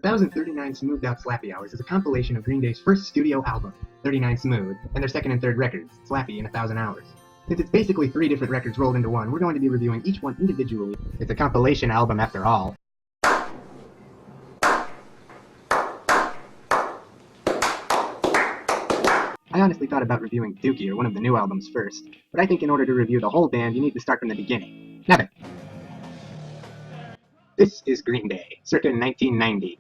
1039 Smoothed Out Slappy Hours is a compilation of Green Day's first studio album, 39 Smooth, and their second and third records, Slappy and 1000 Hours. Since it's basically 3 different records rolled into one, we're going to be reviewing each one individually. It's a compilation album after all. I honestly thought about reviewing Dookie or one of the new albums first, but I think in order to review the whole band, you need to start from the beginning. Now then. This is Green Day, circa 1990.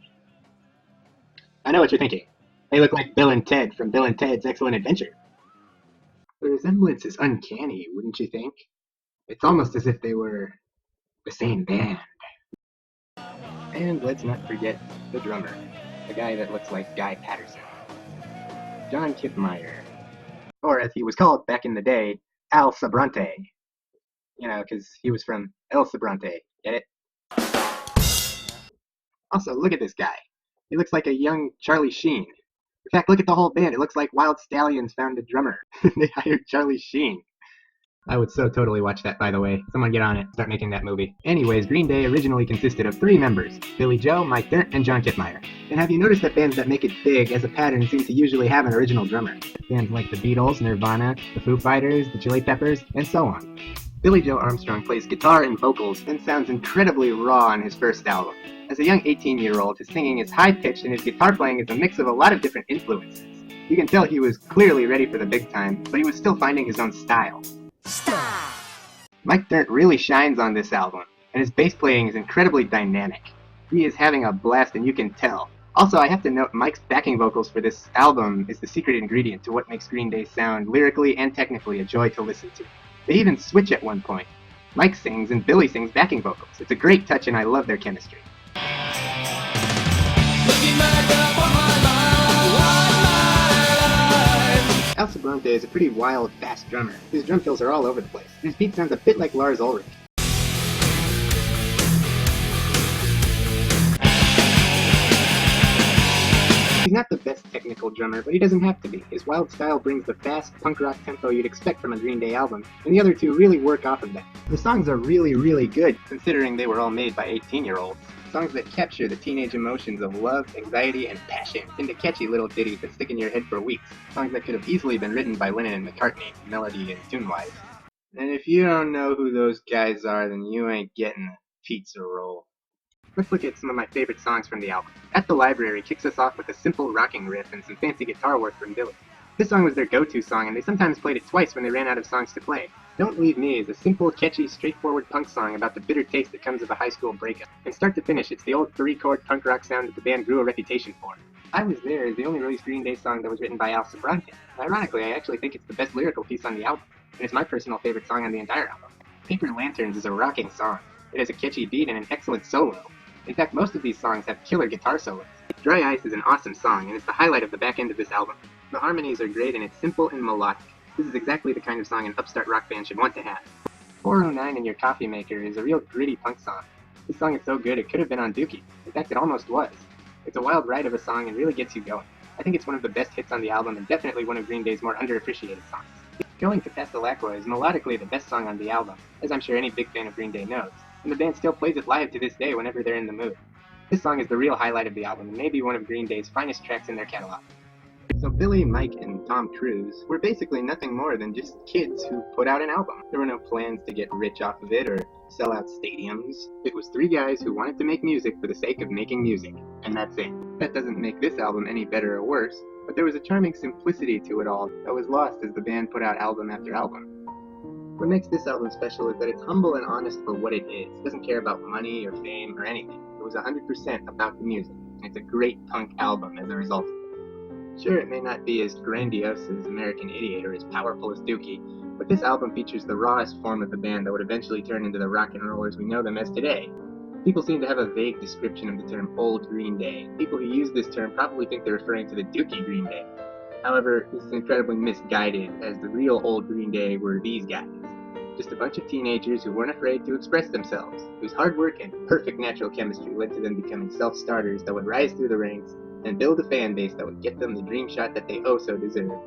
I know what you're thinking. They look like Bill and Ted from Bill and Ted's Excellent Adventure. The resemblance is uncanny, wouldn't you think? It's almost as if they were the same band. And let's not forget the drummer, the guy that looks like Guy Patterson. John Kiffmeyer. Or as he was called back in the day, Al Sobrante. You know, because he was from El Sobrante. Get it? Also, look at this guy. He looks like a young Charlie Sheen. In fact, look at the whole band. It looks like Wild Stallions found a drummer. They hired Charlie Sheen. I would so totally watch that, by the way. Someone get on it. Start making that movie. Anyways, Green Day originally consisted of 3 members. Billy Joe, Mike Dirnt, and John Kiffmeyer. And have you noticed that bands that make it big as a pattern seem to usually have an original drummer? Bands like the Beatles, Nirvana, the Foo Fighters, the Chili Peppers, and so on. Billy Joe Armstrong plays guitar and vocals and sounds incredibly raw on his first album. As a young 18-year-old, his singing is high-pitched and his guitar playing is a mix of a lot of different influences. You can tell he was clearly ready for the big time, but he was still finding his own style. Stop! Mike Dirnt really shines on this album, and his bass playing is incredibly dynamic. He is having a blast and you can tell. Also, I have to note Mike's backing vocals for this album is the secret ingredient to what makes Green Day sound lyrically and technically a joy to listen to. They even switch at one point. Mike sings and Billy sings backing vocals. It's a great touch and I love their chemistry. Al Sobrante is a pretty wild, fast drummer. His drum fills are all over the place. His beat sounds a bit like Lars Ulrich. He's not the best technical drummer, but he doesn't have to be. His wild style brings the fast, punk rock tempo you'd expect from a Green Day album, and the other two really work off of that. The songs are really, really good, considering they were all made by 18-year-olds. Songs that capture the teenage emotions of love, anxiety, and passion into catchy little ditties that stick in your head for weeks. Songs that could have easily been written by Lennon and McCartney, melody and tune-wise. And if you don't know who those guys are, then you ain't getting a pizza roll. Let's look at some of my favorite songs from the album. At the Library kicks us off with a simple rocking riff and some fancy guitar work from Billy. This song was their go-to song, and they sometimes played it twice when they ran out of songs to play. Don't Leave Me is a simple, catchy, straightforward punk song about the bitter taste that comes of a high school breakup. And start to finish, it's the old 3-chord punk rock sound that the band grew a reputation for. I Was There is the only released Green Day song that was written by Al Sobrante. Ironically, I actually think it's the best lyrical piece on the album, and it's my personal favorite song on the entire album. Paper Lanterns is a rocking song. It has a catchy beat and an excellent solo. In fact, most of these songs have killer guitar solos. Dry Ice is an awesome song, and it's the highlight of the back end of this album. The harmonies are great, and it's simple and melodic. This is exactly the kind of song an upstart rock band should want to have. 409 in Your Coffee Maker is a real gritty punk song. This song is so good it could have been on Dookie. In fact, it almost was. It's a wild ride of a song and really gets you going. I think it's one of the best hits on the album and definitely one of Green Day's more underappreciated songs. Going to Pastelaqua is melodically the best song on the album, as I'm sure any big fan of Green Day knows, and the band still plays it live to this day whenever they're in the mood. This song is the real highlight of the album and maybe one of Green Day's finest tracks in their catalog. So Billy, Mike, and Tom Cruise were basically nothing more than just kids who put out an album. There were no plans to get rich off of it or sell out stadiums. It was 3 guys who wanted to make music for the sake of making music, and that's it. That doesn't make this album any better or worse, but there was a charming simplicity to it all that was lost as the band put out album after album. What makes this album special is that it's humble and honest for what it is. It doesn't care about money or fame or anything. It was 100% about the music, and it's a great punk album as a result of it. Sure, it may not be as grandiose as American Idiot or as powerful as Dookie, but this album features the rawest form of the band that would eventually turn into the rock and rollers we know them as today. People seem to have a vague description of the term Old Green Day. People who use this term probably think they're referring to the Dookie Green Day. However, this is incredibly misguided, as the real Old Green Day were these guys. Just a bunch of teenagers who weren't afraid to express themselves, whose hard work and perfect natural chemistry led to them becoming self-starters that would rise through the ranks and build a fan base that would get them the dream shot that they oh so deserved.